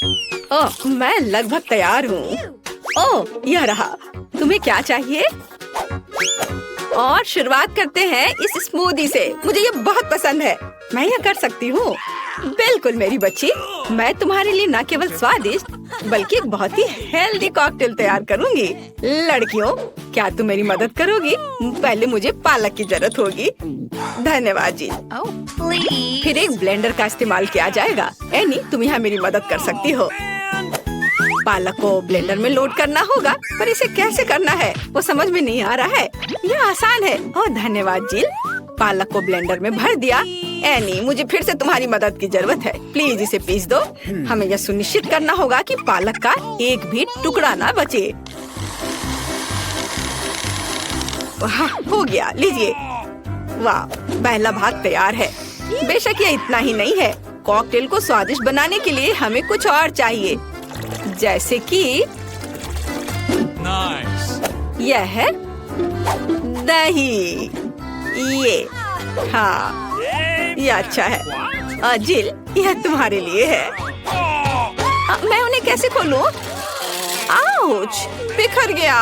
ओह, मैं लगभग तैयार हूँ। ओह, यह रहा। तुम्हें क्या चाहिए? और शुरुआत करते हैं इस स्मूदी से। मुझे ये बहुत पसंद है। मैं यह कर सकती हूँ। बिल्कुल मेरी बच्ची, मैं तुम्हारे लिए न केवल स्वादिष्ट बल्कि एक बहुत ही हेल्दी कॉकटेल तैयार करूँगी। लड़कियों, क्या तुम मेरी मदद करोगी? पहले मुझे पालक की जरूरत होगी। धन्यवाद जी। फिर एक ब्लेंडर का इस्तेमाल किया जाएगा। एनी, तुम यहाँ मेरी मदद कर सकती हो। पालक को ब्लेंडर में लोड करना होगा, पर इसे कैसे करना है वो समझ में नहीं आ रहा है। यह आसान है। ओह धन्यवाद जिल। पालक को ब्लेंडर में भर दिया। एनी, मुझे फिर से तुम्हारी मदद की जरूरत है। प्लीज इसे पीस दो। हमें यह सुनिश्चित करना होगा कि पालक का एक भी टुकड़ा ना बचे। हो गया, लीजिए। वाह, पहला भाग तैयार है। बेशक यह इतना ही नहीं है। कॉकटेल को स्वादिष्ट बनाने के लिए हमें कुछ और चाहिए, जैसे कि यह है दही। ये हाँ, ये अच्छा है। जिल, यह तुम्हारे लिए है। मैं उन्हें कैसे खोलूं? आउच, बिखर गया।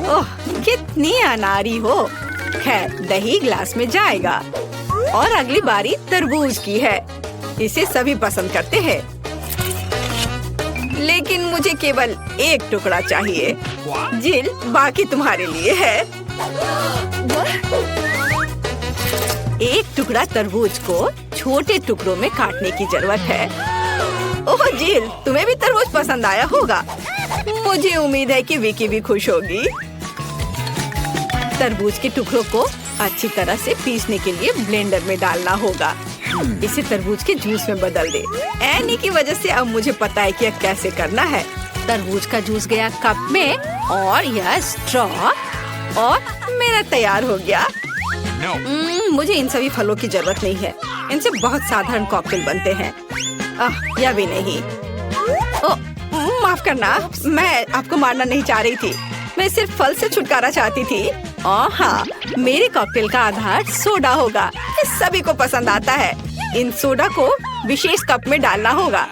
ओह, कितनी अनाड़ी हो। खैर, दही ग्लास में जाएगा। और अगली बारी तरबूज की है। इसे सभी पसंद करते हैं, लेकिन मुझे केवल एक टुकड़ा चाहिए। जिल, बाकी तुम्हारे लिए है। एक टुकड़ा तरबूज को छोटे टुकड़ों में काटने की जरूरत है। ओह जिल, तुम्हें भी तरबूज पसंद आया होगा। मुझे उम्मीद है कि विकी भी खुश होगी। तरबूज के टुकड़ों को अच्छी तरह से पीसने के लिए ब्लेंडर में डालना होगा। इसे तरबूज के जूस में बदल दे। एनी की वजह से अब मुझे पता है कि यह कैसे करना है। तरबूज का जूस गया कप में और यह स्ट्रॉ और मेरा तैयार हो गया। मुझे इन सभी फलों की जरूरत नहीं है। इनसे बहुत साधारण कॉकटेल बनते हैं। यह भी नहीं। माफ करना, मैं आपको मारना नहीं चाह रही थी। मैं सिर्फ फल से छुटकारा चाहती थी। हाँ, मेरे कॉकटेल का आधार सोडा होगा। ये सभी को पसंद आता है। इन सोडा को विशेष कप में डालना होगा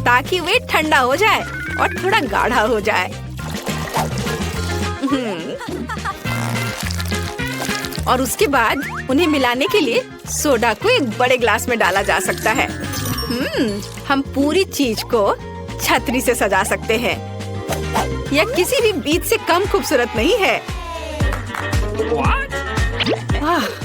ताकि वे ठंडा हो जाए और थोड़ा गाढ़ा हो जाए। और उसके बाद उन्हें मिलाने के लिए सोडा को एक बड़े ग्लास में डाला जा सकता है। हम पूरी चीज को छतरी से सजा सकते हैं। यह किसी भी बीज से कम खूबसूरत नहीं है।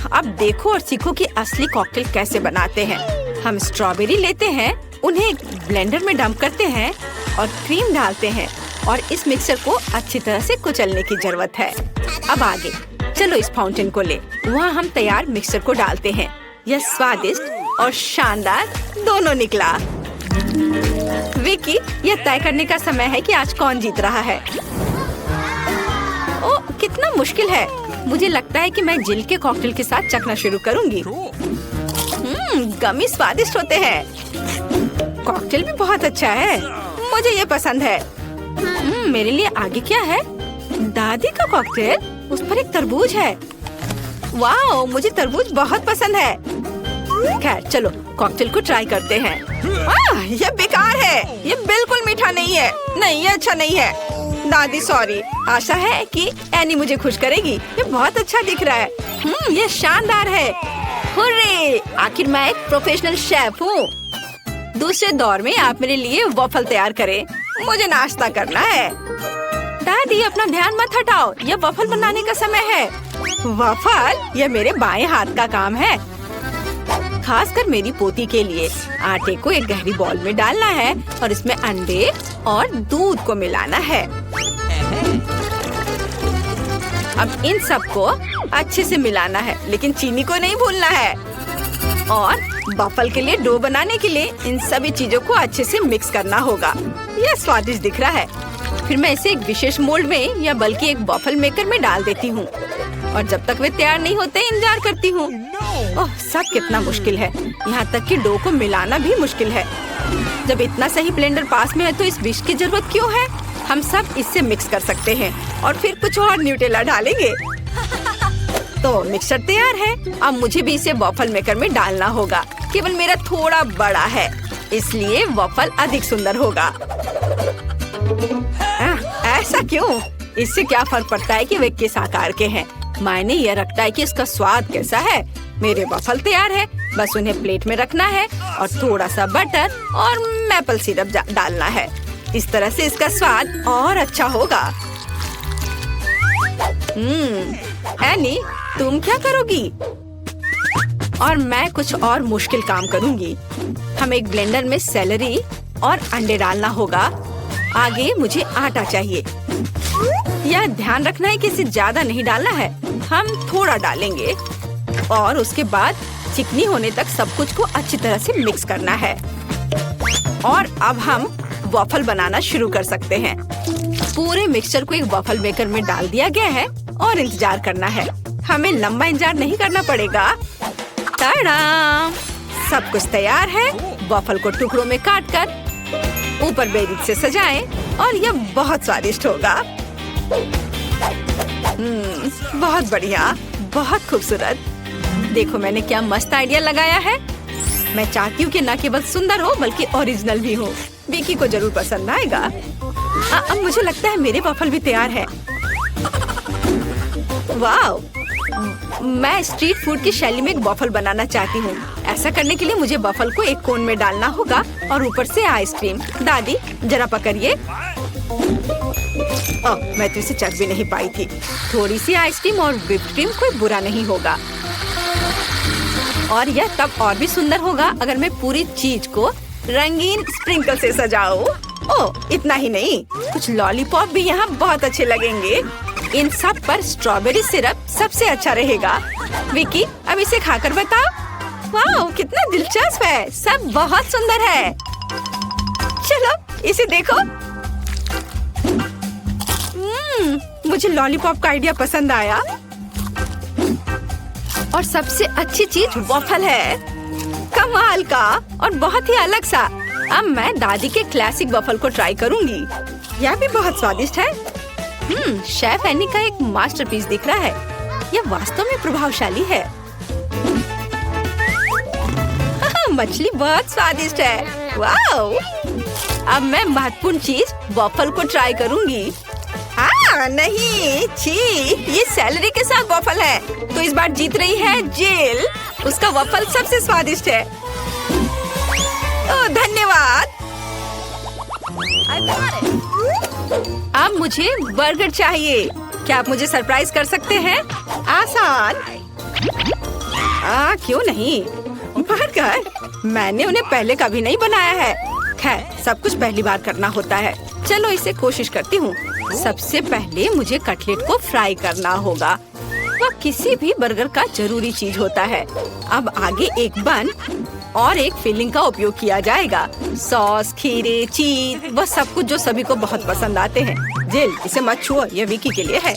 अब देखो और सीखो कि असली कॉकटेल कैसे बनाते हैं। हम स्ट्रॉबेरी लेते हैं, उन्हें ब्लेंडर में डंप करते हैं और क्रीम डालते हैं और इस मिक्सर को अच्छी तरह से कुचलने की जरूरत है। अब आगे चलो इस फाउंटेन को ले। वहाँ हम तैयार मिक्सर को डालते हैं। यह स्वादिष्ट और शानदार दोनों निकला। विकी, यह तय करने का समय है कि आज कौन जीत रहा है। ओह, कितना मुश्किल है। मुझे लगता है कि मैं जिल के कॉकटेल के साथ चखना शुरू करूंगी। गमी स्वादिष्ट होते हैं। कॉकटेल भी बहुत अच्छा है। मुझे ये पसंद है। मेरे लिए आगे क्या है? दादी का कॉकटेल, उस पर एक तरबूज है। वाह, मुझे तरबूज बहुत पसंद है। खैर चलो कॉकटेल को ट्राई करते हैं। यह बेकार है। यह बिल्कुल मीठा नहीं है। नहीं, यह अच्छा नहीं है। दादी सॉरी। आशा है कि एनी मुझे खुश करेगी। ये बहुत अच्छा दिख रहा है। यह शानदार है। हुर्रे! आखिर मैं एक प्रोफेशनल शेफ हूँ। दूसरे दौर में आप मेरे लिए वॉफल तैयार करें। मुझे नाश्ता करना है। दादी, अपना ध्यान मत हटाओ। यह वॉफल बनाने का समय है। वॉफल? यह मेरे बाएं हाथ का काम है, खासकर मेरी पोती के लिए। आटे को एक गहरी बॉल में डालना है और इसमें अंडे और दूध को मिलाना है। अब इन सबको अच्छे से मिलाना है, लेकिन चीनी को नहीं भूलना है। और वॉफल के लिए डो बनाने के लिए इन सभी चीजों को अच्छे से मिक्स करना होगा। यह स्वादिष्ट दिख रहा है। फिर मैं इसे एक विशेष मोल्ड में या बल्कि एक वॉफल मेकर में डाल देती हूँ और जब तक वे तैयार नहीं होते इंतजार करती हूँ। ओह, सब कितना मुश्किल है। यहाँ तक कि डो को मिलाना भी मुश्किल है। जब इतना सही ब्लेंडर पास में है तो इस विस्क की जरूरत क्यों है? हम सब इससे मिक्स कर सकते हैं और फिर कुछ और न्यूटेला डालेंगे। तो मिक्सचर तैयार है। अब मुझे भी इसे वॉफल मेकर में डालना होगा। केवल मेरा थोड़ा बड़ा है, इसलिए वॉफल अधिक सुंदर होगा। ऐसा क्यों? इससे क्या फर्क पड़ता है कि वे किस आकार के हैं? मायने यह रखता है कि इसका स्वाद कैसा है। मेरे वॉफल तैयार है, बस उन्हें प्लेट में रखना है और थोड़ा सा बटर और मैपल सिरप डालना है। इस तरह से इसका स्वाद और अच्छा होगा। एनी, तुम क्या करोगी? और मैं कुछ और मुश्किल काम करूंगी। हम एक ब्लेंडर में सेलरी और अंडे डालना होगा। आगे मुझे आटा चाहिए। यह ध्यान रखना है कि इसे ज्यादा नहीं डालना है, हम थोड़ा डालेंगे और उसके बाद चिकनी होने तक सब कुछ को अच्छी तरह से मिक्स करना है। और अब हम वॉफल बनाना शुरू कर सकते हैं। पूरे मिक्सचर को एक वॉफल मेकर में डाल दिया गया है और इंतजार करना है। हमें लंबा इंतजार नहीं करना पड़ेगा। टाडा! सब कुछ तैयार है। वॉफल को टुकड़ों में काटकर ऊपर बेरीज से सजाएं और यह बहुत स्वादिष्ट होगा। बहुत बढ़िया, बहुत खूबसूरत। देखो मैंने क्या मस्त आइडिया लगाया है। मैं चाहती हूँ कि न केवल सुंदर हो बल्कि ओरिजिनल भी हो। विकी को जरूर पसंद आएगा। अब मुझे लगता है मेरे वॉफल भी तैयार है। वाह! मैं स्ट्रीट फूड की शैली में एक वॉफल बनाना चाहती हूँ। ऐसा करने के लिए मुझे वॉफल को एक कोन में डालना होगा और ऊपर से आइसक्रीम। दादी जरा पकड़िए। मैं तो इसे चख भी नहीं पाई थी। थोड़ी सी आइसक्रीम और व्हिप्ड क्रीम कोई बुरा नहीं होगा। और यह तब और भी सुंदर होगा अगर मैं पूरी चीज को रंगीन स्प्रिंकल से सजाऊं। ओह, इतना ही नहीं, कुछ लॉलीपॉप भी यहाँ बहुत अच्छे लगेंगे। इन सब पर स्ट्रॉबेरी सिरप सबसे अच्छा रहेगा। विकी, अब इसे खाकर बताओ। वाह, कितना दिलचस्प है। सब बहुत सुंदर है। चलो इसे देखो। मुझे लॉलीपॉप का आइडिया पसंद आया। और सबसे अच्छी चीज वॉफल है। कमाल का और बहुत ही अलग सा। अब मैं दादी के क्लासिक वॉफल को ट्राई करूंगी। यह भी बहुत स्वादिष्ट है। शेफ एनी का एक मास्टरपीस दिख रहा है। यह वास्तव में प्रभावशाली है। मछली बहुत स्वादिष्ट है। वाओ! अब मैं महत्वपूर्ण चीज वॉफल को ट्राई करूंगी। नहीं, छी, ये सेलरी के साथ वॉफल है। तो इस बार जीत रही है जिल। उसका वॉफल सबसे स्वादिष्ट है। ओह, धन्यवाद। अब मुझे बर्गर चाहिए। क्या आप मुझे सरप्राइज कर सकते हैं? आसान। क्यों नहीं? बर्गर? मैंने उन्हें पहले कभी नहीं बनाया है। खैर, सब कुछ पहली बार करना होता है। चलो इसे कोशिश करती हूँ। सबसे पहले मुझे कटलेट को फ्राई करना होगा। वह किसी भी बर्गर का जरूरी चीज होता है। अब आगे एक बन और एक फिलिंग का उपयोग किया जाएगा। सॉस, खीरे, चीज, वह सब कुछ जो सभी को बहुत पसंद आते हैं। जिल, इसे मत छुओ, यह विकी के लिए है।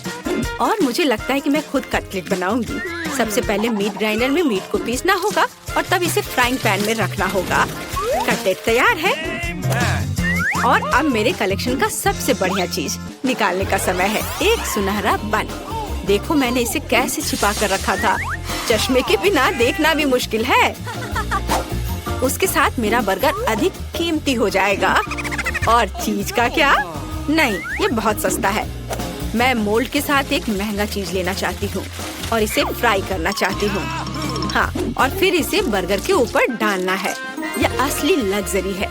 और मुझे लगता है कि मैं खुद कटलेट बनाऊंगी। सबसे पहले मीट ग्राइंडर में मीट को पीसना होगा और तब इसे फ्राइंग पैन में रखना होगा। कटलेट तैयार है। और अब मेरे कलेक्शन का सबसे बढ़िया चीज निकालने का समय है। एक सुनहरा बन। देखो मैंने इसे कैसे छिपा कर रखा था। चश्मे के बिना देखना भी मुश्किल है। उसके साथ मेरा बर्गर अधिक कीमती हो जाएगा। और चीज का क्या? नहीं, ये बहुत सस्ता है। मैं मोल्ड के साथ एक महंगा चीज लेना चाहती हूँ और इसे फ्राई करना चाहती हूँ। हाँ, और फिर इसे बर्गर के ऊपर डालना है। यह असली लग्जरी है।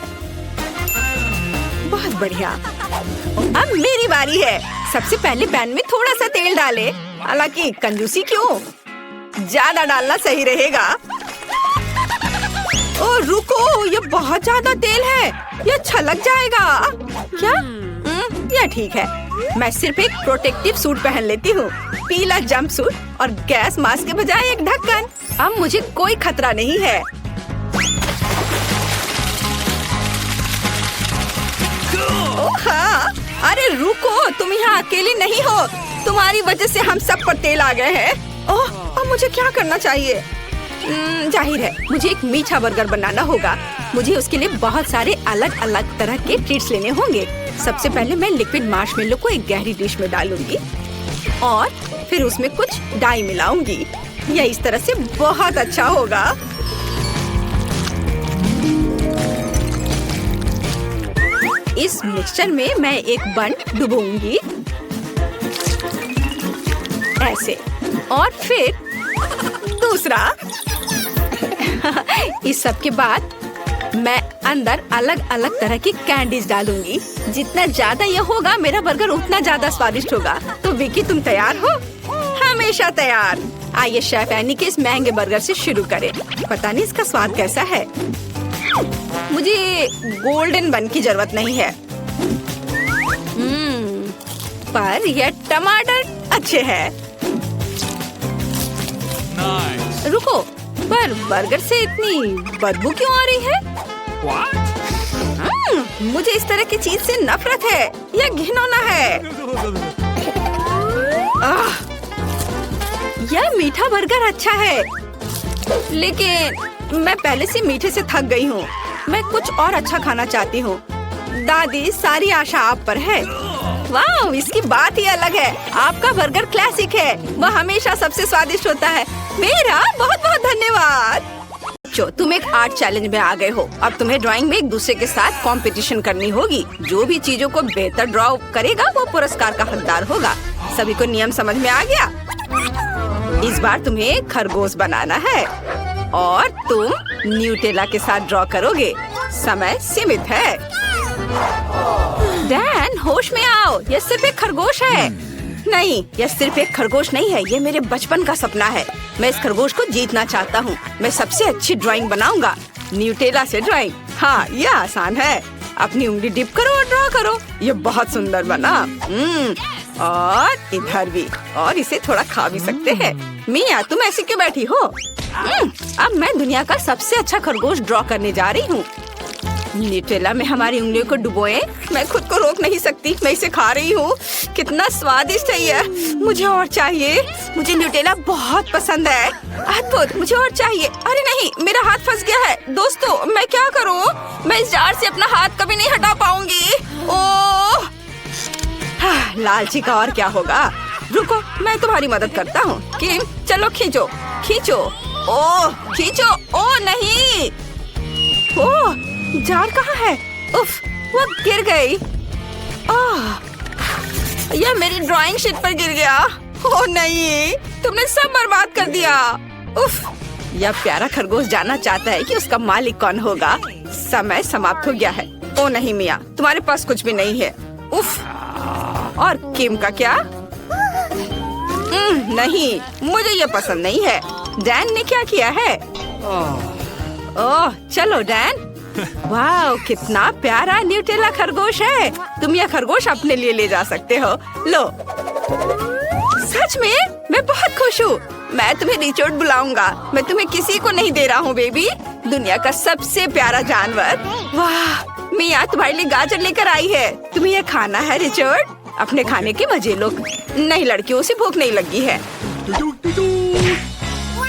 बहुत बढ़िया। अब मेरी बारी है। सबसे पहले पैन में थोड़ा सा तेल डाले। हालांकि कंजूसी क्यों? ज्यादा डालना सही रहेगा। ओ रुको, ये बहुत ज्यादा तेल है। ये छलक जाएगा। क्या? यह ठीक है। मैं सिर्फ एक प्रोटेक्टिव सूट पहन लेती हूँ। पीला जंप सूट और गैस मास्क के बजाय एक ढक्कन। अब मुझे कोई खतरा नहीं है। हाँ, अरे रुको, तुम यहाँ अकेली नहीं हो। तुम्हारी वजह से हम सब पर तेल आ गए हैं। ओह, अब मुझे क्या करना चाहिए? जाहिर है मुझे एक मीठा बर्गर बनाना होगा। मुझे उसके लिए बहुत सारे अलग अलग तरह के ट्रीट्स लेने होंगे। सबसे पहले मैं लिक्विड मार्शमेलो को एक गहरी डिश में डालूंगी और फिर उसमें कुछ डाई मिलाऊंगी। यह इस तरह से बहुत अच्छा होगा। इस मिक्सचर में मैं एक बन डुबोऊंगी ऐसे, और फिर दूसरा। इस सब के बाद मैं अंदर अलग अलग तरह की कैंडीज डालूंगी। जितना ज्यादा ये होगा मेरा बर्गर उतना ज्यादा स्वादिष्ट होगा। तो विकी, तुम तैयार हो? हमेशा तैयार। आइए शेफ एनी के इस महंगे बर्गर से शुरू करें। पता नहीं इसका स्वाद कैसा है। मुझे गोल्डन बन की जरूरत नहीं है, पर यह टमाटर अच्छे हैं। रुको, पर बर्गर से इतनी बदबू क्यों आ रही है? मुझे इस तरह की चीज से नफरत है। यह घिनौना है। यह मीठा बर्गर अच्छा है, लेकिन मैं पहले से मीठे से थक गई हूँ। मैं कुछ और अच्छा खाना चाहती हूँ। दादी, सारी आशा आप पर है। वाह, इसकी बात ही अलग है। आपका बर्गर क्लासिक है, वह हमेशा सबसे स्वादिष्ट होता है। मेरा बहुत बहुत धन्यवाद। तुम एक आर्ट चैलेंज में आ गए हो। अब तुम्हें ड्राइंग में एक दूसरे के साथ कंपटीशन करनी होगी। जो भी चीजों को बेहतर ड्रॉ करेगा वो पुरस्कार का हकदार होगा। सभी को नियम समझ में आ गया? इस बार तुम्हें खरगोश बनाना है और तुम न्यूटेला के साथ ड्रॉ करोगे। समय सीमित है। डैन, होश में आओ, यह सिर्फ एक खरगोश है। नहीं, यह सिर्फ एक खरगोश नहीं है, ये मेरे बचपन का सपना है। मैं इस खरगोश को जीतना चाहता हूँ। मैं सबसे अच्छी ड्राइंग बनाऊंगा। न्यूटेला से ड्राइंग। हाँ, यह आसान है। अपनी उंगली डिप करो और ड्रॉ करो। ये बहुत सुंदर बना। और इधर भी। और इसे थोड़ा खा भी सकते हैं। मिया, तुम ऐसी क्यों बैठी हो? अब मैं दुनिया का सबसे अच्छा खरगोश ड्रॉ करने जा रही हूँ। न्यूटेला में हमारी उंगलियों को डुबोए। मैं खुद को रोक नहीं सकती। मैं इसे खा रही हूँ। कितना स्वादिष्ट है यह। मुझे और चाहिए। मुझे न्यूटेला बहुत पसंद है। अद्भुत, मुझे और चाहिए। अरे नहीं, मेरा हाथ फंस गया है। दोस्तों, मैं क्या करूँ? मैं इस जार से अपना हाथ कभी नहीं हटा पाऊंगी। ओह, लालची का और क्या होगा। रुको, मैं तुम्हारी मदद करता हूँ। किम, चलो खींचो खींचो। ओह, खींचो। ओह नहीं, ओह, जार कहाँ है? उफ, वो गिर गई। यह मेरी ड्राइंग शीट पर गिर गया। ओह नहीं, तुमने सब बर्बाद कर दिया। उफ, यह प्यारा खरगोश जानना चाहता है कि उसका मालिक कौन होगा। समय समाप्त हो गया है। ओह नहीं मिया, तुम्हारे पास कुछ भी नहीं है। उफ, और किम का क्या? नहीं, मुझे ये पसंद नहीं है। डैन ने क्या किया है? ओह, चलो डैन। वाह, कितना प्यारा न्यूटेला खरगोश है। तुम यह खरगोश अपने लिए ले जा सकते हो। लो। सच में? मैं बहुत खुश हूँ। मैं तुम्हें रिचर्ड बुलाऊंगा। मैं तुम्हें किसी को नहीं दे रहा हूँ बेबी। दुनिया का सबसे प्यारा जानवर। वाह, मिया तुम्हारे लिए गाजर लेकर आई है। तुम्हें यह खाना है रिचर्ड। अपने खाने के मजे लो। नहीं, लड़कियों से भूख नहीं लगी है।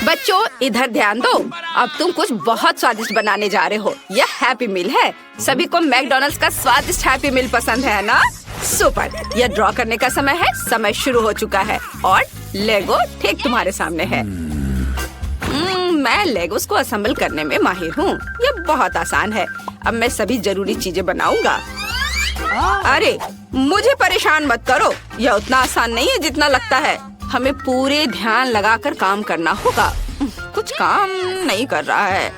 बच्चों, इधर ध्यान दो। अब तुम कुछ बहुत स्वादिष्ट बनाने जा रहे हो। यह हैप्पी मील है। सभी को मैकडॉनल्ड्स का स्वादिष्ट हैप्पी मील पसंद है ना? सुपर। यह ड्रॉ करने का समय है। समय शुरू हो चुका है और लेगो ठीक तुम्हारे सामने है। मैं लेगोस को असेंबल करने में माहिर हूँ। यह बहुत आसान है। अब मैं सभी जरूरी चीजें बनाऊंगा। अरे, मुझे परेशान मत करो। यह उतना आसान नहीं है जितना लगता है। हमें पूरे ध्यान लगाकर काम करना होगा। कुछ काम नहीं कर रहा है।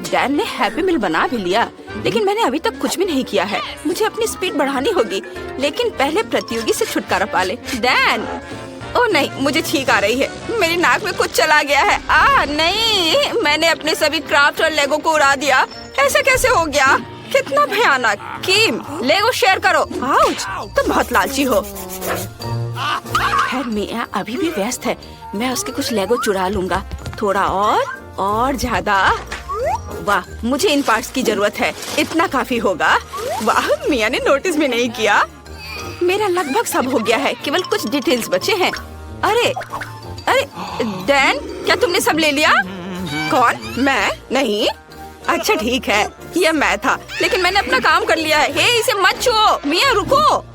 डैन ने हैप्पी मील बना भी लिया, लेकिन मैंने अभी तक कुछ भी नहीं किया है। मुझे अपनी स्पीड बढ़ानी होगी, लेकिन पहले प्रतियोगी से छुटकारा पा ले। डैन, ओह नहीं, मुझे छींक आ रही है। मेरी नाक में कुछ चला गया है। नहीं, मैंने अपने सभी क्राफ्ट और लेगो को उड़ा दिया। ऐसा कैसे हो गया? कितना भयानक। किम, लेगो शेयर करो। आउच, तुम बहुत लालची हो। खैर, मिया अभी भी व्यस्त है। मैं उसके कुछ लेगो चुरा लूंगा। थोड़ा और ज्यादा। वाह, मुझे इन पार्ट्स की जरूरत है। इतना काफी होगा। वाह, मिया ने नोटिस भी नहीं किया। मेरा लगभग सब हो गया है। केवल कुछ डिटेल्स बचे हैं। अरे डैन, क्या तुमने सब ले लिया? कौन? मैं? नहीं। अच्छा ठीक है, यह मैं था, लेकिन मैंने अपना काम कर लिया है। हे, इसे मत छुओ। मिया रुको।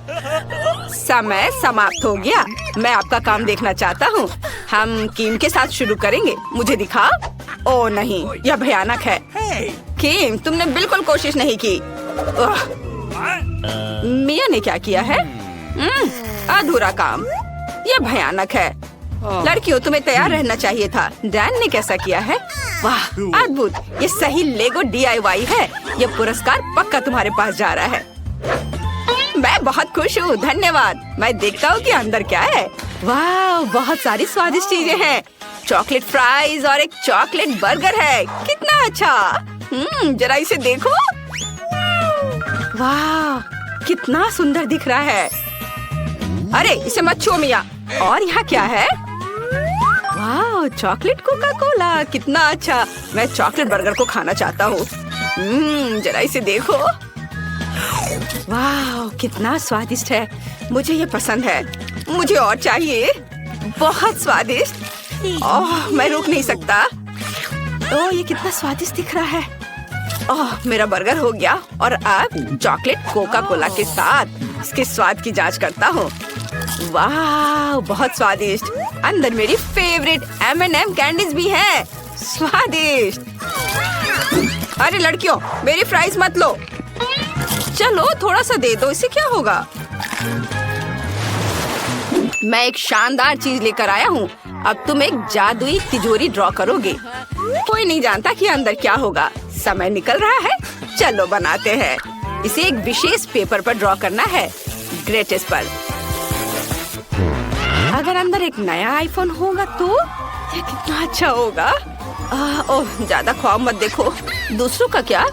समय समाप्त हो गया। मैं आपका काम देखना चाहता हूँ। हम किम के साथ शुरू करेंगे। मुझे दिखाओ। ओह नहीं, यह भयानक है। किम, तुमने बिल्कुल कोशिश नहीं की। मिया ने क्या किया है? अधूरा काम। ये भयानक है। लड़कियों, तुम्हें तैयार रहना चाहिए था। डैन ने कैसा किया है? वाह, अद्भुत। ये सही लेगो DIY है। ये पुरस्कार पक्का तुम्हारे पास जा रहा है। मैं बहुत खुश हूँ, धन्यवाद। मैं देखता हूँ कि अंदर क्या है। वाह, बहुत सारी स्वादिष्ट चीजें हैं। चॉकलेट फ्राइज और एक चॉकलेट बर्गर है। कितना अच्छा। जरा इसे देखो। वाह, कितना सुंदर दिख रहा है। अरे इसे मत छुओ मिया। और यहाँ क्या है? वाह, चॉकलेट कोका कोला। कितना अच्छा। मैं चॉकलेट बर्गर को खाना चाहता हूँ। जरा इसे देखो। वाह, कितना स्वादिष्ट है। मुझे ये पसंद है। मुझे और चाहिए। बहुत स्वादिष्ट। ओह, मैं रुक नहीं सकता। ओह, ये कितना स्वादिष्ट दिख रहा है। ओह, मेरा बर्गर हो गया। और अब चॉकलेट कोका कोला के साथ इसके स्वाद की जांच करता हूँ। वाह, बहुत स्वादिष्ट। अंदर मेरी फेवरेट M&M कैंडीज भी हैं। स्वादिष्ट। अरे लड़कियों, मेरी फ्राइज मत लो। चलो थोड़ा सा दे दो, इससे क्या होगा? मैं एक शानदार चीज लेकर आया हूँ। अब तुम एक जादुई तिजोरी ड्रॉ करोगे। कोई नहीं जानता कि अंदर क्या होगा। समय निकल रहा है। चलो बनाते हैं। इसे एक विशेष पेपर पर ड्रॉ करना है। ग्रेटेस्ट पर। अगर अंदर एक नया आईफोन होगा तो ये कितना अच्छा होगा। ओह, ज्यादा ख्वाब मत देखो। दूसरों का क्या?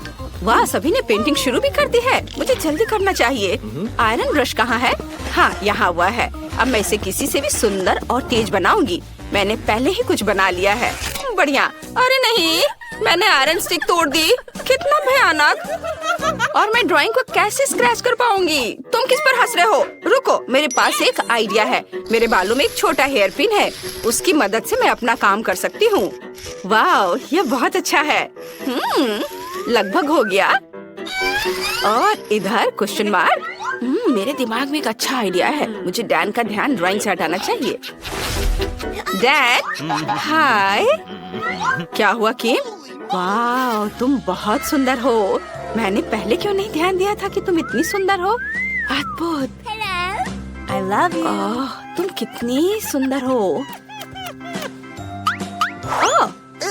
वाह, सभी ने पेंटिंग शुरू भी कर दी है। मुझे जल्दी करना चाहिए। आयरन ब्रश कहाँ है? हाँ, यहाँ हुआ है। अब मैं इसे किसी से भी सुंदर और तेज बनाऊंगी। मैंने पहले ही कुछ बना लिया है। बढ़िया। अरे नहीं, मैंने आयरन स्टिक तोड़ दी। कितना भयानक। और मैं ड्राइंग को कैसे स्क्रैच कर पाऊंगी? तुम किस पर हंस रहे हो? रुको, मेरे पास एक आइडिया है। मेरे बालों में एक छोटा हेयर पिन है। उसकी मदद से मैं अपना काम कर सकती हूँ। वाह, ये बहुत अच्छा है। लगभग हो गया। और इधर क्वेश्चन मार्क। मेरे दिमाग में एक अच्छा आइडिया है। मुझे डैन का ध्यान ड्राइंग से हटाना चाहिए। डैन, हाय। क्या हुआ किम? वाह, तुम बहुत सुंदर हो। मैंने पहले क्यों नहीं ध्यान दिया था कि तुम इतनी सुंदर हो? अद्भुत। I love you। तुम कितनी सुंदर हो।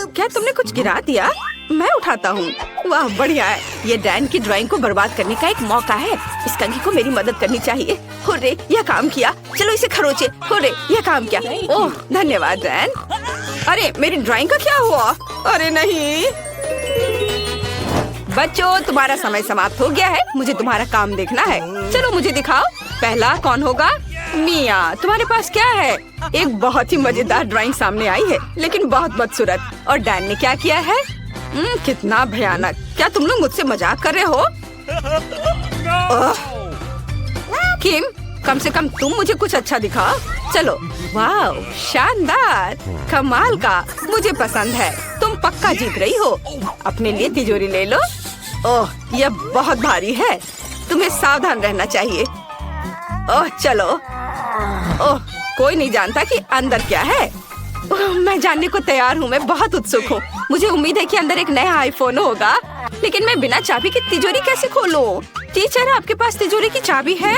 क्या तुमने कुछ गिरा दिया? मैं उठाता हूँ। वाह, बढ़िया है। ये डैन की ड्राइंग को बर्बाद करने का एक मौका है। इस कंघी को मेरी मदद करनी चाहिए। हुर्रे, यह काम किया। चलो इसे खरोचे। हुर्रे, यह काम किया। ओह, धन्यवाद डैन। अरे मेरी ड्राइंग का क्या हुआ? अरे नहीं। बच्चों, तुम्हारा समय समाप्त हो गया है। मुझे तुम्हारा काम देखना है। चलो मुझे दिखाओ। पहला कौन होगा? मिया, तुम्हारे पास क्या है? एक बहुत ही मजेदार ड्राइंग सामने आई है, लेकिन बहुत बदसूरत। और डैन ने क्या किया है? कितना भयानक। क्या तुम लोग मुझसे मजाक कर रहे हो? किम, कम से कम तुम मुझे कुछ अच्छा दिखाओ। चलो। वाह, शानदार। कमाल का। मुझे पसंद है। तुम पक्का जीत रही हो। अपने लिए तिजोरी ले लो। ओह, यह बहुत भारी है। तुम्हें सावधान रहना चाहिए। ओह, चलो। ओह, कोई नहीं जानता कि अंदर क्या है। मैं जानने को तैयार हूँ। मैं बहुत उत्सुक हूँ। मुझे उम्मीद है कि अंदर एक नया आईफोन होगा। लेकिन मैं बिना चाबी की तिजोरी कैसे खोलूं? टीचर, आपके पास तिजोरी की चाबी है?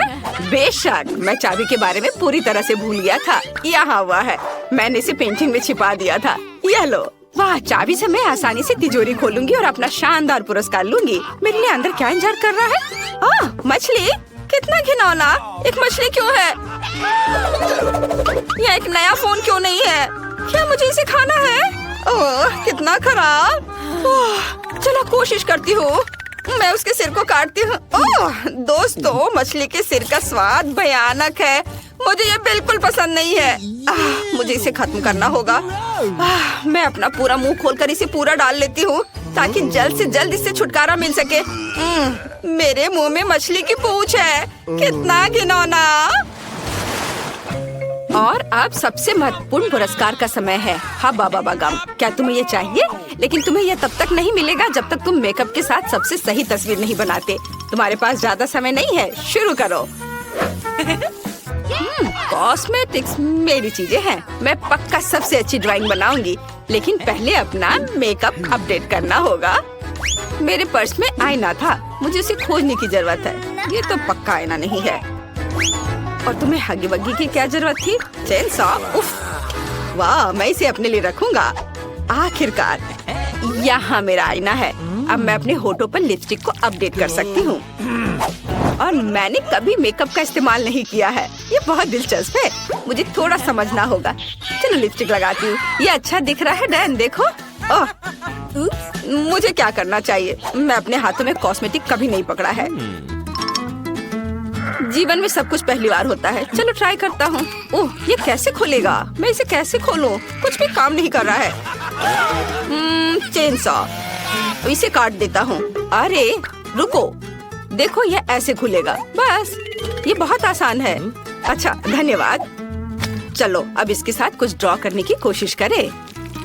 बेशक, मैं चाबी के बारे में पूरी तरह से भूल गया था। यहाँ हुआ है। मैंने इसे पेंटिंग में छिपा दिया था। यह लो। वाह, चाबी से मैं आसानी से तिजोरी खोलूंगी और अपना शानदार पुरस्कार लूंगी। मेरे लिए अंदर क्या इंतजार कर रहा है? मछली। कितना घिनौना। एक मछली क्यों है? यह एक नया फोन क्यों नहीं है? क्या मुझे इसे खाना है? ओह, कितना खराब। चलो कोशिश करती हूँ। मैं उसके सिर को काटती हूँ। ओह दोस्तों, मछली के सिर का स्वाद भयानक है। मुझे ये बिल्कुल पसंद नहीं है। मुझे इसे खत्म करना होगा। मैं अपना पूरा मुंह खोलकर इसे पूरा डाल लेती हूँ ताकि जल्द से जल्द इससे छुटकारा मिल सके। मेरे मुंह में मछली की पूंछ है। कितना घिनौना। और अब सबसे महत्वपूर्ण पुरस्कार का समय है। हाँ बाबा बागम, क्या तुम्हें ये चाहिए? लेकिन तुम्हें यह तब तक नहीं मिलेगा जब तक तुम मेकअप के साथ सबसे सही तस्वीर नहीं बनाते। तुम्हारे पास ज्यादा समय नहीं है। शुरू करो। कॉस्मेटिक्स मेरी चीजें हैं। मैं पक्का सबसे अच्छी ड्राइंग बनाऊंगी। लेकिन पहले अपना मेकअप अपडेट करना होगा। मेरे पर्स में आईना था, मुझे उसे खोजने की जरूरत है। ये तो पक्का आईना नहीं है। और तुम्हें हगी वगी की क्या जरूरत थी? चेन सॉ, उफ, वाह, मैं इसे अपने लिए रखूंगा। आखिरकार यहाँ मेरा आईना है। अब मैं अपने होठों पर लिपस्टिक को अपडेट कर सकती हूँ। और मैंने कभी मेकअप का इस्तेमाल नहीं किया है। ये बहुत दिलचस्प है, मुझे थोड़ा समझना होगा। चलो लिपस्टिक लगाती हूँ। ये अच्छा दिख रहा है डैन, देखो। ओह, मुझे क्या करना चाहिए? मैं अपने हाथों में कॉस्मेटिक कभी नहीं पकड़ा है। जीवन में सब कुछ पहली बार होता है। चलो ट्राई करता हूँ। ओह, ये कैसे खुलेगा? मैं इसे कैसे खोलूँ? कुछ भी काम नहीं कर रहा है। चेन सॉ, इसे काट देता हूँ। अरे रुको, देखो ये ऐसे खुलेगा। बस, ये बहुत आसान है। अच्छा, धन्यवाद। चलो अब इसके साथ कुछ ड्रॉ करने की कोशिश करें।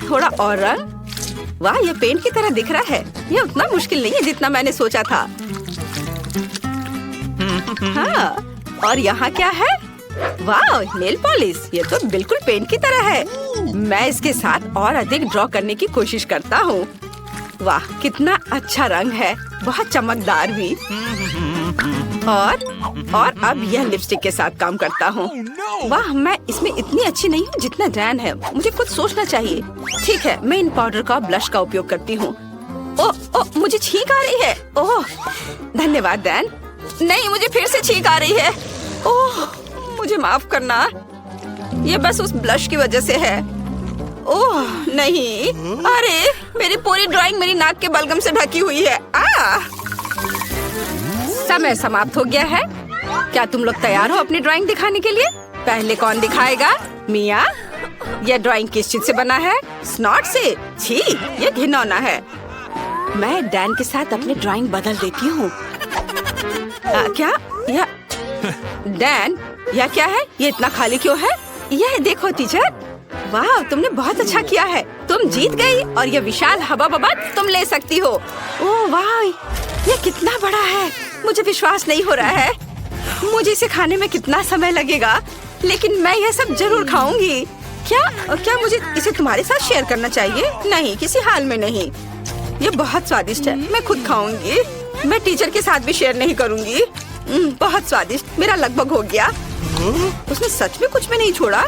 थोड़ा और रंग। वाह, ये पेंट की तरह दिख रहा है। ये उतना मुश्किल नहीं है जितना मैंने सोचा था। हाँ, और यहाँ क्या है? वाह, नेल पॉलिश। ये तो बिल्कुल पेंट की तरह है। मैं इसके साथ और अधिक ड्रॉ करने की कोशिश करता हूँ। वाह, कितना अच्छा रंग है, बहुत चमकदार भी। और अब यह लिपस्टिक के साथ काम करता हूँ। वाह, मैं इसमें इतनी अच्छी नहीं हूँ जितना डैन है। मुझे कुछ सोचना चाहिए। ठीक है, मैं इन पाउडर का ब्लश का उपयोग करती हूँ। ओह, मुझे छींक आ रही है। ओह, धन्यवाद डैन। नहीं, मुझे फिर से छींक आ रही है। ओह, मुझे माफ करना। ये बस उस ब्लश की वजह से है। ओह नहीं, अरे मेरी पूरी ड्राइंग मेरी नाक के बलगम से ढकी हुई है। समय समाप्त हो गया है। क्या तुम लोग तैयार हो अपनी ड्राइंग दिखाने के लिए? पहले कौन दिखाएगा? मिया? यह ड्राइंग किस चीज से बना है? स्नॉट से? छी, ये घिनौना है। मैं डैन के साथ अपनी ड्राइंग बदल देती हूँ। क्या? यह डैन, यह क्या है? ये इतना खाली क्यों है? यह देखो टीचर। वाह, तुमने बहुत अच्छा किया है। तुम जीत गई और ये विशाल हवा बबा तुम ले सकती हो। ओह वाह, ये कितना बड़ा है, मुझे विश्वास नहीं हो रहा है। मुझे इसे खाने में कितना समय लगेगा, लेकिन मैं यह सब जरूर खाऊंगी। क्या मुझे इसे तुम्हारे साथ शेयर करना चाहिए? नहीं, किसी हाल में नहीं। ये बहुत स्वादिष्ट है, मैं खुद खाऊंगी। मैं टीचर के साथ भी शेयर नहीं करूंगी। बहुत स्वादिष्ट। मेरा लगभग हो गया। उसने सच में कुछ भी नहीं छोड़ा।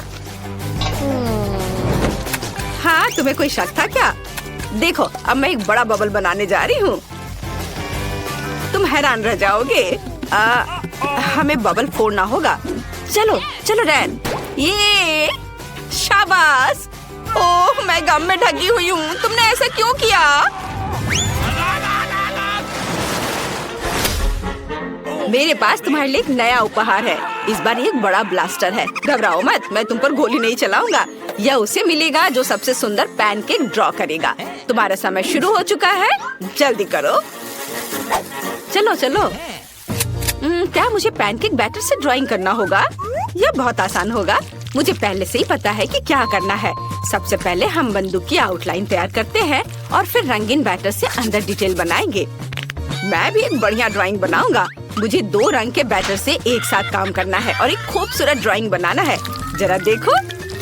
हाँ, तुम्हें कोई शक था क्या? देखो, अब मैं एक बड़ा बबल बनाने जा रही हूँ। तुम हैरान रह जाओगे। हमें बबल फोड़ना होगा। चलो चलो रैन, ये शाबाश। ओह, मैं गम में ढकी हुई हूँ। तुमने ऐसा क्यों किया? मेरे पास तुम्हारे लिए एक नया उपहार है। इस बार एक बड़ा ब्लास्टर है। घबराओ मत, मैं तुम पर गोली नहीं चलाऊंगा। यह उसे मिलेगा जो सबसे सुंदर पैनकेक ड्रॉ करेगा। तुम्हारा समय शुरू हो चुका है, जल्दी करो। चलो चलो। क्या मुझे पैनकेक बैटर से ड्राइंग करना होगा? यह बहुत आसान होगा। मुझे पहले से ही पता है कि क्या करना है। सबसे पहले हम बंदूक की आउटलाइन तैयार करते हैं और फिर रंगीन बैटर से अंदर डिटेल बनाएंगे। मैं भी एक बढ़िया ड्राइंग बनाऊंगा। मुझे 2 रंग के बैटर से एक साथ काम करना है और एक खूबसूरत ड्राइंग बनाना है। जरा देखो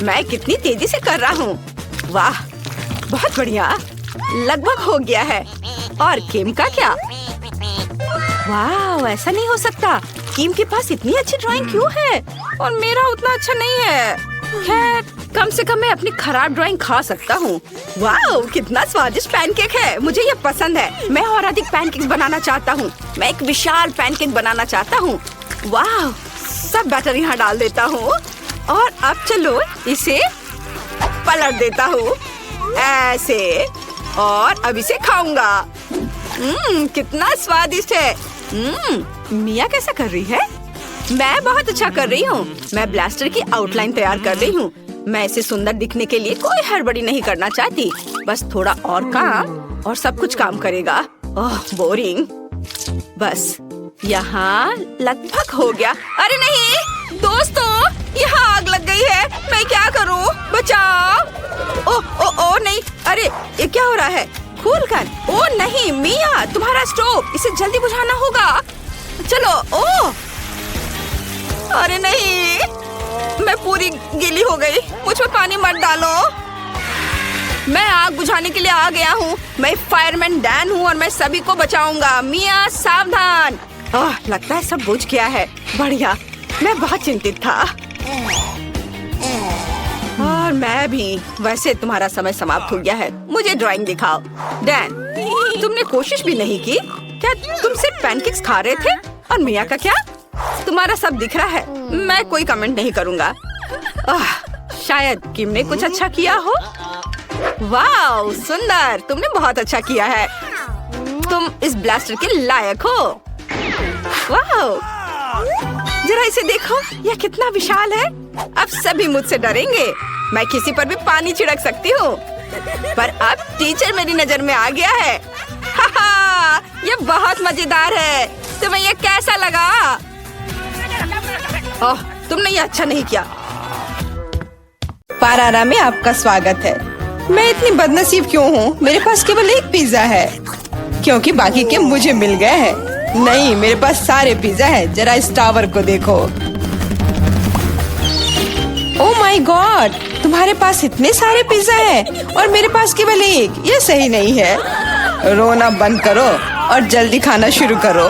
मैं कितनी तेजी से कर रहा हूँ। वाह, बहुत बढ़िया, लगभग हो गया है। और किम का क्या? वाह, ऐसा नहीं हो सकता। किम के पास इतनी अच्छी ड्राइंग क्यों है और मेरा उतना अच्छा नहीं है? खैर, कम से कम मैं अपनी खराब ड्राइंग खा सकता हूँ। वाह, कितना स्वादिष्ट पैनकेक है। मुझे ये पसंद है। मैं और अधिक पैनकेक्स बनाना चाहता हूँ। मैं एक विशाल पैनकेक बनाना चाहता हूँ। वाह, सब बैटर यहाँ डाल देता हूँ और अब चलो इसे पलट देता हूँ ऐसे, और अब इसे खाऊंगा। कितना स्वादिष्ट है। मिया कैसा कर रही है? मैं बहुत अच्छा कर रही हूँ। मैं ब्लास्टर की आउटलाइन तैयार कर रही हूँ। मैं इसे सुंदर दिखने के लिए कोई हड़बड़ी नहीं करना चाहती। बस थोड़ा और काम और सब कुछ काम करेगा। ओह, बोरिंग। बस यहाँ लगभग हो गया। अरे नहीं दोस्तों, यहाँ आग लग गई है। मैं क्या करूँ? बचाओ। ओह नहीं, अरे ये क्या हो रहा है? खोल कर। ओह नहीं मिया, तुम्हारा स्टोव, इसे जल्दी बुझाना होगा। चलो। ओह अरे नहीं, मैं पूरी गीली हो गई। मुझ में पानी मत डालो। मैं आग बुझाने के लिए आ गया हूँ। मैं फायरमैन डैन हूँ और मैं सभी को बचाऊंगा। मिया सावधान। लगता है सब बुझ गया है। बढ़िया, मैं बहुत चिंतित था। और मैं भी। वैसे तुम्हारा समय समाप्त हो गया है। मुझे ड्राइंग दिखाओ। डैन, तुमने कोशिश भी नहीं की क्या? तुम सिर्फ पैनकेक्स खा रहे थे। और मिया का क्या? तुम्हारा सब दिख रहा है। मैं कोई कमेंट नहीं करूँगा। शायद किम ने कुछ अच्छा किया हो। वाह, सुंदर। तुमने बहुत अच्छा किया है। तुम इस ब्लास्टर के लायक हो। वाह, जरा इसे देखो, यह कितना विशाल है। अब सभी मुझसे डरेंगे। मैं किसी पर भी पानी छिड़क सकती हूँ। पर अब टीचर मेरी नजर में आ गया है। हाहा, यह बहुत मजेदार है। तुम्हें यह कैसा लगा? ओह, तुमने यह अच्छा नहीं किया। पारारा में आपका स्वागत है। मैं इतनी बदनसीब क्यों हूँ? मेरे पास केवल एक पिज्जा है क्योंकि बाकी के मुझे मिल गए हैं। नहीं, मेरे पास सारे पिज्जा है। जरा इस टावर को देखो। ओह माय गॉड, तुम्हारे पास इतने सारे पिज्जा हैं और मेरे पास केवल एक। ये सही नहीं है। रोना बंद करो और जल्दी खाना शुरू करो।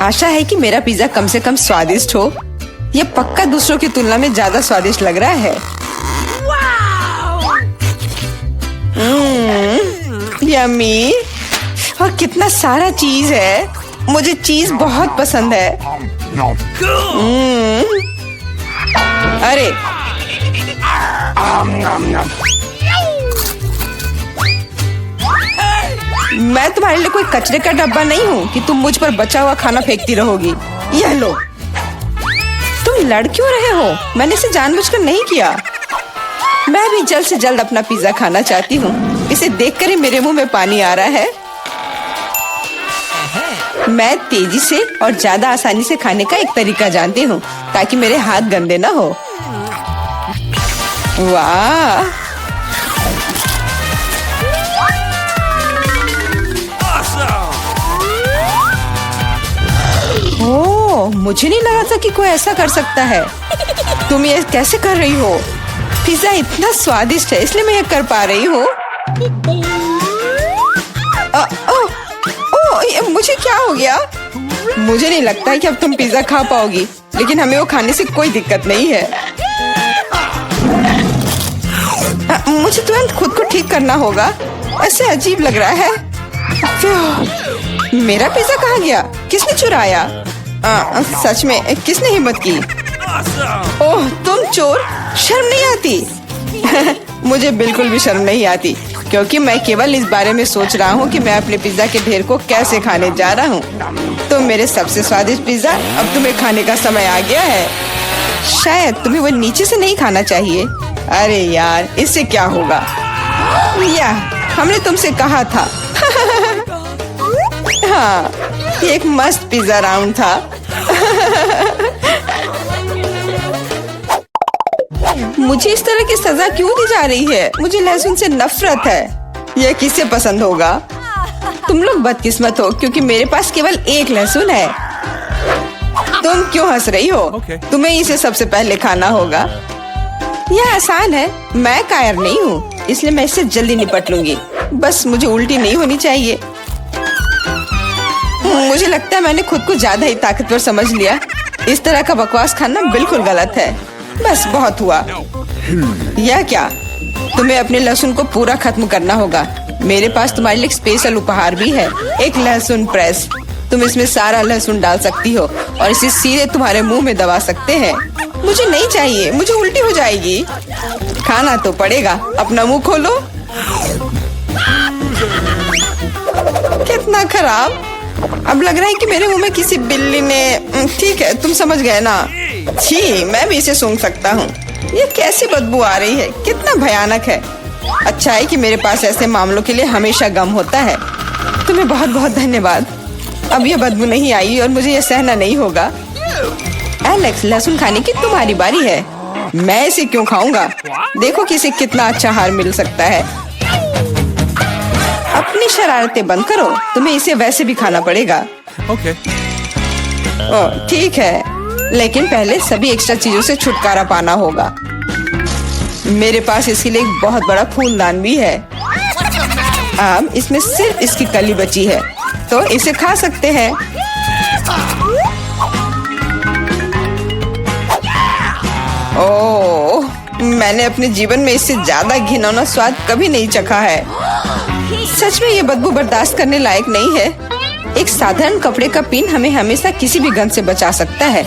आशा है कि मेरा पिज्जा कम से कम स्वादिष्ट हो। ये पक्का दूसरों की तुलना में ज्यादा स्वादिष्ट लग रहा है। यम्मी। और कितना सारा चीज है। मुझे चीज बहुत पसंद है। अरे, मैं तुम्हारे लिए कोई कचरे का डब्बा नहीं हूँ कि तुम मुझ पर बचा हुआ खाना फेंकती रहोगी। यह लो। तुम लड़ क्यों रहे हो? मैंने इसे जानबूझकर नहीं किया। मैं भी जल्द से जल्द अपना पिज्जा खाना चाहती हूँ। इसे देखकर ही मेरे मुंह में पानी आ रहा है। मैं तेजी से और ज्यादा आसानी से खाने का एक तरीका जानती हूँ ताकि मेरे हाथ गंदे ना हो। वाह, ओह, मुझे नहीं लगा था कि कोई ऐसा कर सकता है। तुम ये कैसे कर रही हो? पिज्जा इतना स्वादिष्ट है इसलिए मैं ये कर पा रही हूँ। मुझे क्या हो गया? मुझे नहीं लगता है कि अब तुम पिज्जा खा पाओगी, लेकिन हमें वो खाने से कोई दिक्कत नहीं है। मुझे तुरंत खुद को ठीक करना होगा। ऐसे अजीब लग रहा है। मेरा पिज्जा कहाँ गया? किसने चुराया? सच में किसने हिम्मत की? ओह, तुम चोर! शर्म नहीं आती? मुझे बिल्कुल भी शर्म नहीं आती क्योंकि मैं केवल इस बारे में सोच रहा हूँ कि मैं अपने पिज्जा के ढेर को कैसे खाने जा रहा हूँ। तो मेरे सबसे स्वादिष्ट पिज्जा अब तुम्हें खाने का समय आ गया है। शायद तुम्हें वो नीचे से नहीं खाना चाहिए। अरे यार, इससे क्या होगा? या हमने तुमसे कहा था। हाँ, ये एक मस्त पिज्जा राउंड था। मुझे इस तरह की सजा क्यों दी जा रही है? मुझे लहसुन से नफरत है। यह किसे पसंद होगा? तुम लोग बदकिस्मत हो क्योंकि मेरे पास केवल एक लहसुन है। तुम क्यों हंस रही हो? तुम्हें इसे सबसे पहले खाना होगा। यह आसान है। मैं कायर नहीं हूँ इसलिए मैं इससे जल्दी निपट लूंगी। बस मुझे उल्टी नहीं होनी चाहिए। मुझे लगता है मैंने खुद को ज्यादा ही ताकतवर समझ लिया। इस तरह का बकवास खाना बिल्कुल गलत है। बस बहुत हुआ। यह क्या? तुम्हें अपने लहसुन को पूरा खत्म करना होगा। मेरे पास तुम्हारे लिए एक स्पेशल उपहार भी है, एक लहसुन प्रेस। तुम इसमें सारा लहसुन डाल सकती हो और इसे सीधे तुम्हारे मुंह में दबा सकते हैं। मुझे नहीं चाहिए, मुझे उल्टी हो जाएगी। खाना तो पड़ेगा। अपना मुंह खोलो। कितना खराब। अब लग रहा है कि मेरे मुंह में किसी बिल्ली ने। ठीक है, तुम समझ गए ना? छी, मैं भी इसे सूंघ सकता हूँ। ये कैसी बदबू आ रही है? कितना भयानक है। अच्छा है कि मेरे पास ऐसे मामलों के लिए हमेशा गम होता है। तुम्हें बहुत बहुत धन्यवाद। अब यह बदबू नहीं आई और मुझे यह सहना नहीं होगा। एलेक्स, लहसुन खाने की तुम्हारी बारी है। मैं इसे क्यों खाऊंगा? देखो कि इसे कितना अच्छा आहार मिल सकता है। अपनी शरारतें बंद करो। तुम्हें इसे वैसे भी खाना पड़ेगा। Okay. ठीक है, लेकिन पहले सभी एक्स्ट्रा चीजों से छुटकारा पाना होगा। मेरे पास इसके लिए एक बहुत बड़ा फूलदान भी है। अब इसमें सिर्फ इसकी कली बची है, तो इसे खा सकते हैं। ओह, मैंने अपने जीवन में इससे ज्यादा घिनौना स्वाद कभी नहीं चखा है। सच में ये बदबू बर्दाश्त करने लायक नहीं है। एक साधारण कपड़े का पिन हमें हमेशा किसी भी गंध से बचा सकता है,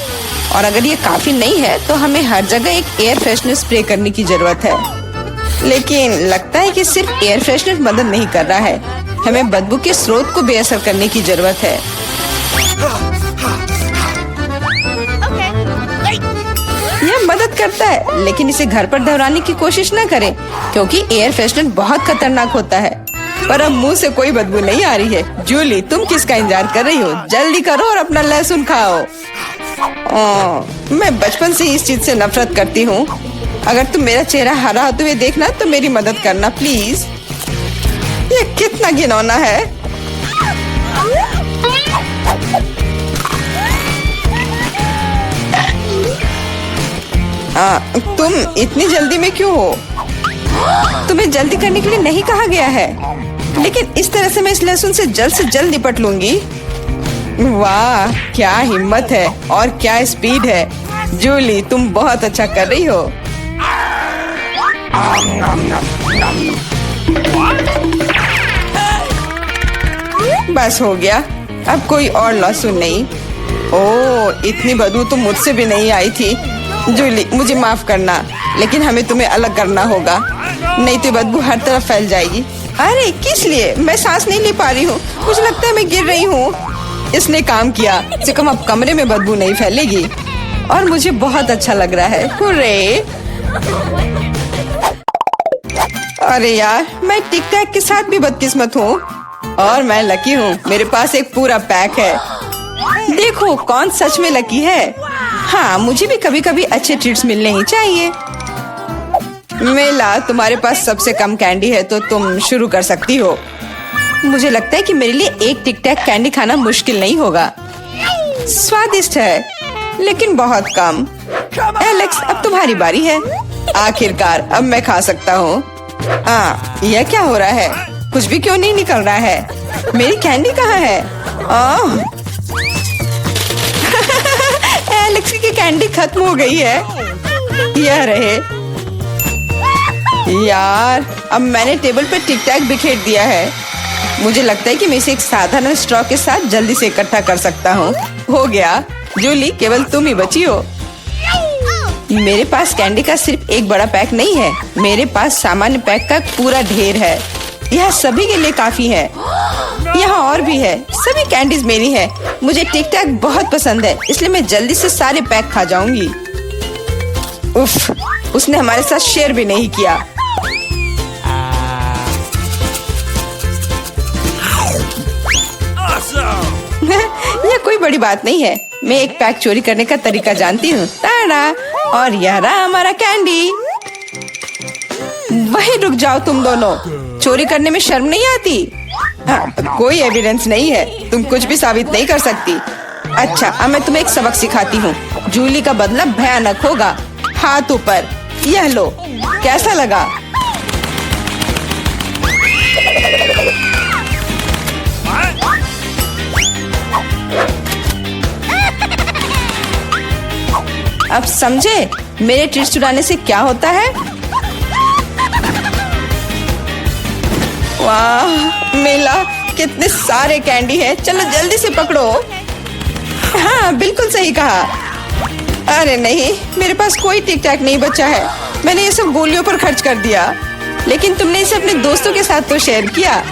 और अगर ये काफी नहीं है तो हमें हर जगह एक एयर फ्रेशनर स्प्रे करने की जरूरत है। लेकिन लगता है कि सिर्फ एयर फ्रेशनर मदद नहीं कर रहा है, हमें बदबू के स्रोत को बेअसर करने की जरूरत है। यह मदद करता है, लेकिन इसे घर पर दोहराने की कोशिश न करें, क्योंकि एयर फ्रेशनर बहुत खतरनाक होता है। पर अब मुंह से कोई बदबू नहीं आ रही है। जूली, तुम किसका इंतजार कर रही हो? जल्दी करो और अपना लहसुन खाओ। मैं बचपन से इस चीज से नफरत करती हूँ। अगर तुम मेरा चेहरा हरा होते हुए देखना तो मेरी मदद करना प्लीज। ये कितना घिनौना है। तुम इतनी जल्दी में क्यों हो? तुम्हें जल्दी करने के लिए नहीं कहा गया है, लेकिन इस तरह से मैं इस लहसुन से जल्द निपट लूंगी। वाह, क्या हिम्मत है और क्या स्पीड है। जूली, तुम बहुत अच्छा कर रही हो। बस हो गया, अब कोई और लहसुन नहीं। ओह, इतनी बदबू तो मुझसे भी नहीं आई थी। जूली, मुझे माफ करना, लेकिन हमें तुम्हें अलग करना होगा, नहीं तो बदबू हर तरफ फैल जाएगी। अरे किस लिए? मैं सांस नहीं ले पा रही हूँ, मुझे लगता है मैं गिर रही हूँ। इसने काम किया, से कम अब कमरे में बदबू नहीं फैलेगी, और मुझे बहुत अच्छा लग रहा है। हुर्रे! अरे यार, मैं टिक टैक के साथ भी बदकिस्मत हूँ, और मैं लकी हूँ। मेरे पास एक पूरा पैक है। देखो कौन सच में लकी है। हाँ, मुझे भी कभी कभी अच्छे ट्रीट्स मिलने ही चाहिए। मेला, तुम्हारे पास सबसे कम कैंडी है, तो तुम शुरू कर सकती हो। मुझे लगता है कि मेरे लिए एक टिक टैक कैंडी खाना मुश्किल नहीं होगा। स्वादिष्ट है, लेकिन बहुत कम। एलेक्स, अब तुम्हारी बारी है। आखिरकार अब मैं खा सकता हूँ। यह क्या हो रहा है? कुछ भी क्यों नहीं निकल रहा है? मेरी कैंडी कहाँ है? एलेक्स की कैंडी खत्म हो गई है। यह रहे। यार, अब मैंने टेबल पर टिक टैक बिखेर दिया है। मुझे लगता है कि मैं इसे एक साधारण स्ट्रॉ के साथ जल्दी से इकट्ठा कर सकता हूँ। हो गया। जूली, केवल तुम ही बची हो। मेरे पास कैंडी का सिर्फ एक बड़ा पैक नहीं है, मेरे पास सामान्य पैक का पूरा ढेर है। यह सभी के लिए काफी है। यहाँ और भी है। सभी कैंडीज मेरी है। मुझे टिक टैक बहुत पसंद है, इसलिए मैं जल्दी से सारे पैक खा जाऊंगी। उफ, उसने हमारे साथ शेयर भी नहीं किया। यह कोई बड़ी बात नहीं है। मैं एक पैक चोरी करने का तरीका जानती हूँ। ताड़ा! और यह रहा हमारा कैंडी। वहीं रुक जाओ तुम दोनों। चोरी करने में शर्म नहीं आती? कोई एविडेंस नहीं है, तुम कुछ भी साबित नहीं कर सकती। अच्छा, अब मैं तुम्हें एक सबक सिखाती हूँ। जूली का बदला भयानक होगा। हाथ ऊपर। यह लो, कैसा लगा? अब समझे मेरे ट्रीट्स चुराने से क्या होता है? वाह मेला, कितने सारे कैंडी है। चलो जल्दी से पकड़ो। हाँ, बिल्कुल सही कहा। अरे नहीं, मेरे पास कोई टिक टैक नहीं बचा है। मैंने ये सब गोलियों पर खर्च कर दिया। लेकिन तुमने इसे अपने दोस्तों के साथ तो शेयर किया।